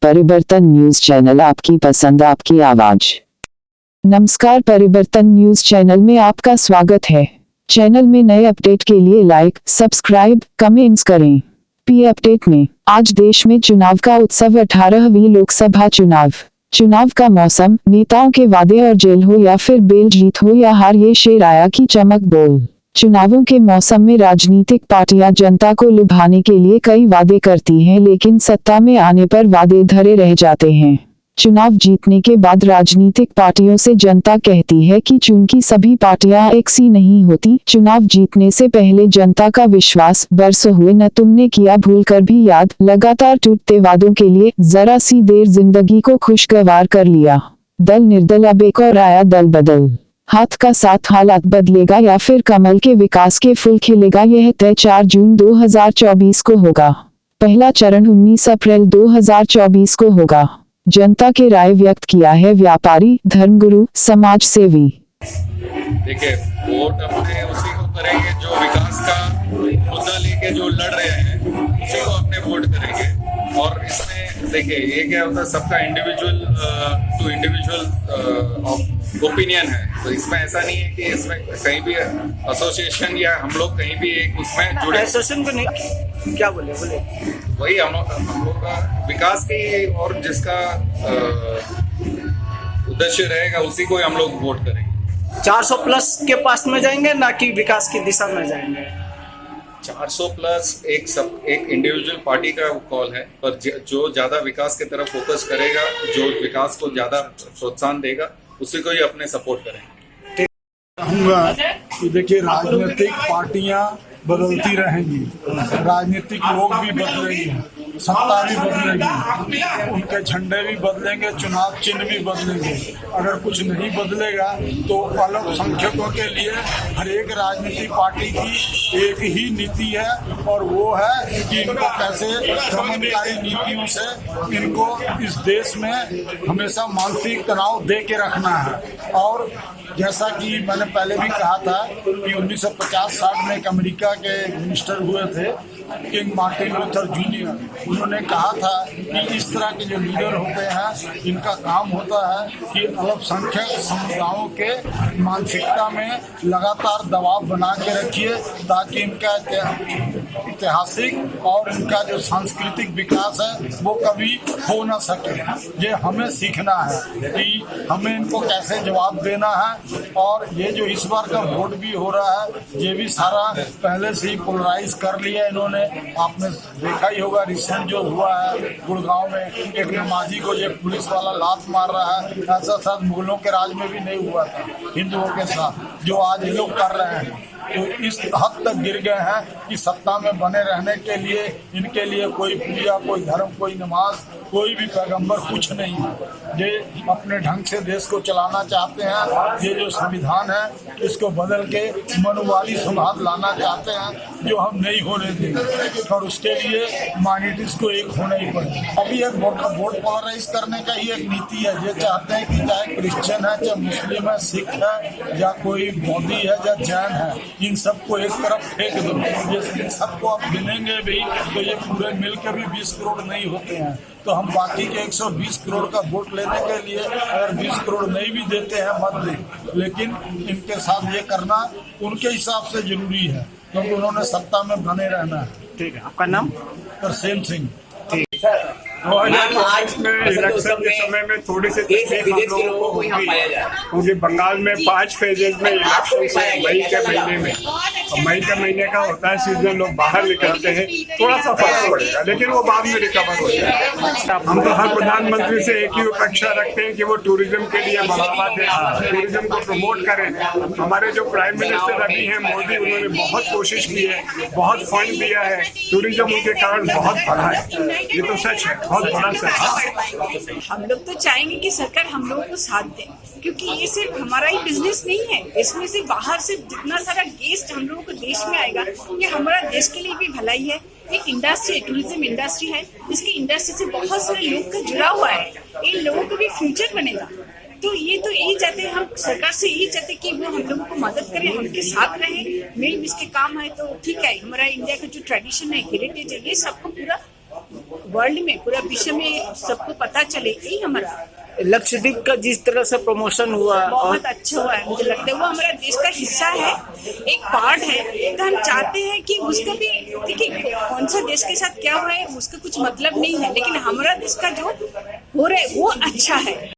परिवर्तन news channel, आपकी पसंद आपकी आवाज। नमस्कार, परिवर्तन न्यूज चैनल में आपका स्वागत है। चैनल में नए अपडेट के लिए लाइक, सब्सक्राइब, कमेंट्स करें। पी अपडेट में आज देश में चुनाव का उत्सव, 18वीं लोकसभा चुनाव का मौसम, नेताओं के वादे और जेल हो या फिर बेल, जीत हो या हार, ये शेर आया की चमक बोल। चुनावों के मौसम में राजनीतिक पार्टियां जनता को लुभाने के लिए कई वादे करती हैं, लेकिन सत्ता में आने पर वादे धरे रह जाते हैं। चुनाव जीतने के बाद राजनीतिक पार्टियों से जनता कहती है कि चूंकि सभी पार्टियां एक सी नहीं होती, चुनाव जीतने से पहले जनता का विश्वास बरसों हुए न तुमने किया भूल कर भी याद, लगातार टूटते वादों के लिए जरा सी देर जिंदगी को खुशगवार कर लिया। दल निर्दल, अब एक और आया दल बदल। हाथ का साथ हालात बदलेगा या फिर कमल के विकास के फूल खिलेगा, यह तय 4 जून 2024 को होगा। पहला चरण 19 अप्रैल 2024 को होगा। जनता के राय व्यक्त किया है व्यापारी, धर्मगुरु, समाज सेवी। देखिए, वोट अपने उसी को करेंगे जो विकास का मुद्दा लेके जो लड़ रहे हैं, उसी को अपने वोट करेंगे। और इसमें देखिए, ये क्या होता है, सबका इंडिविजुअल टू इंडिविजुअल ओपिनियन है। तो इसमें ऐसा नहीं है कि इसमें कहीं भी एसोसिएशन या हम लोग कहीं भी एक उसमें जुड़े। एसोसिएशन को नहीं, क्या बोले वही हम लोग का विकास की और जिसका उद्देश्य रहेगा उसी को हम लोग वोट करेंगे। 400 प्लस के पास में जाएंगे ना कि विकास की दिशा में जाएंगे। 400 प्लस एक इंडिविजुअल पार्टी का कॉल है, पर जो ज्यादा विकास की तरफ फोकस करेगा, जो विकास को ज्यादा प्रोत्साहन देगा, उसी को ही अपने सपोर्ट करेंगे। कहूँगा कि देखिए, राजनीतिक पार्टियां बदलती रहेंगी, राजनीतिक लोग भी बदलेंगे, सत्ता भी बदलेगी, उनके झंडे भी बदलेंगे, चुनाव चिन्ह भी बदलेंगे। अगर कुछ नहीं बदलेगा तो अल्पसंख्यकों के लिए हर एक राजनीतिक पार्टी की एक ही नीति है, और वो है कि इनको कैसे दमनकारी नीतियों से इनको इस देश में हमेशा मानसिक तनाव दे के रखना है। और जैसा कि मैंने पहले भी कहा था कि 1950-60 में एक अमेरिका के मिनिस्टर हुए थे, किंग मार्टिन लूथर जूनियर, उन्होंने कहा था कि इस तरह के जो लीडर होते हैं, इनका काम होता है कि अल्पसंख्यक समुदायों के मानसिकता में लगातार दबाव बना के रखिए, ताकि इनका ऐतिहासिक और इनका जो सांस्कृतिक विकास है वो कभी हो ना सके। ये हमें सीखना है कि हमें इनको कैसे जवाब देना है। और ये जो इस बार का वोट भी हो रहा है, ये भी सारा पहले से ही पोलराइज कर लिया इन्होंने। आपने देखा ही होगा, रिसेंट जो हुआ है गुड़गांव में, एक नमाजी को ये पुलिस वाला लात मार रहा है। ऐसा शायद मुगलों के राज में भी नहीं हुआ था हिंदुओं के साथ, जो आज ये लोग कर रहे हैं। तो इस हद तक गिर गए हैं कि सत्ता में बने रहने के लिए इनके लिए कोई पूजा, कोई धर्म, कोई नमाज, कोई भी पैगंबर कुछ नहीं है। ये अपने ढंग से देश को चलाना चाहते हैं। ये जो संविधान है इसको बदल के मनुवादी समाज लाना चाहते हैं, जो हम नहीं होने देंगे। और उसके लिए माइनॉरिटीज को एक होना ही पड़ेगा। अभी एक वोट पोलराइज करने का ही एक नीति है। ये चाहते हैं कि चाहे क्रिश्चियन है, चाहे मुस्लिम है, सिख है, या कोई बौद्धी है, या जैन है, इन सबको एक तरफ फेंक दो। ये सबको आप गिनेंगे भी तो ये पूरे मिलकर भी 20 करोड़ नहीं होते हैं। तो हम बाकी के 120 करोड़ का वोट लेने के लिए अगर 20 करोड़ नहीं भी देते हैं, मत दें, लेकिन इनके साथ ये करना उनके हिसाब से जरूरी है, क्योंकि उन्होंने सत्ता में बने रहना है। ठीक है, आपका नाम? तरसेम सिंह। 2022 में इलेक्शन के समय में थोड़ी सी तकलीफ हम लोगों को होगी, क्योंकि बंगाल में 5 फेजेज में इलेक्शन है मई के महीने में। मई के महीने का होता है सीजन, लोग बाहर निकलते हैं, थोड़ा सा फर्क पड़ेगा, लेकिन वो बाद में रिकवर हो जाएगा। हम तो हर प्रधानमंत्री से एक ही अपेक्षा रखते हैं कि वो टूरिज्म के लिए बढ़ावा दें, टूरिज्म को प्रमोट करें। हमारे जो प्राइम मिनिस्टर अभी हैं मोदी, उन्होंने बहुत कोशिश की है, बहुत फंड दिया है, टूरिज्म उनके कारण बहुत बढ़ा है। ये तो सच है, बहुत बड़ा सच। हम लोग तो चाहेंगे कि सरकार हम लोगों को साथ दे, क्योंकि ये सिर्फ हमारा ही बिजनेस नहीं है। इसमें से बाहर से जितना सारा गेस्ट हम लोगों को देश में आएगा, ये हमारा देश के लिए भी भलाई है। एक इंडस्ट्री, टूरिज्म इंडस्ट्री है, इसकी इंडस्ट्री से बहुत सारे लोग का जुड़ा हुआ है। इन लोगों का भी फ्यूचर बनेगा। तो ये तो यही चाहते हैं, हम सरकार से यही चाहते हैं कि वो हम लोगों को मदद करें, हमके साथ रहे, मिल के काम है तो ठीक है। हमारा इंडिया का जो ट्रेडिशन है, हेरिटेज है, ये सबको पूरा वर्ल्ड में, पूरा विश्व में सबको पता चले, यही हमारा लक्षद्वीप का जिस तरह से प्रमोशन हुआ और बहुत अच्छा हुआ है। मुझे लगता है वो हमारा देश का हिस्सा है, एक पार्ट है। तो हम चाहते हैं कि उसका भी, देखिए कौन सा देश के साथ क्या हो रहा है उसका कुछ मतलब नहीं है, लेकिन हमारा देश का जो हो रहा है वो अच्छा है।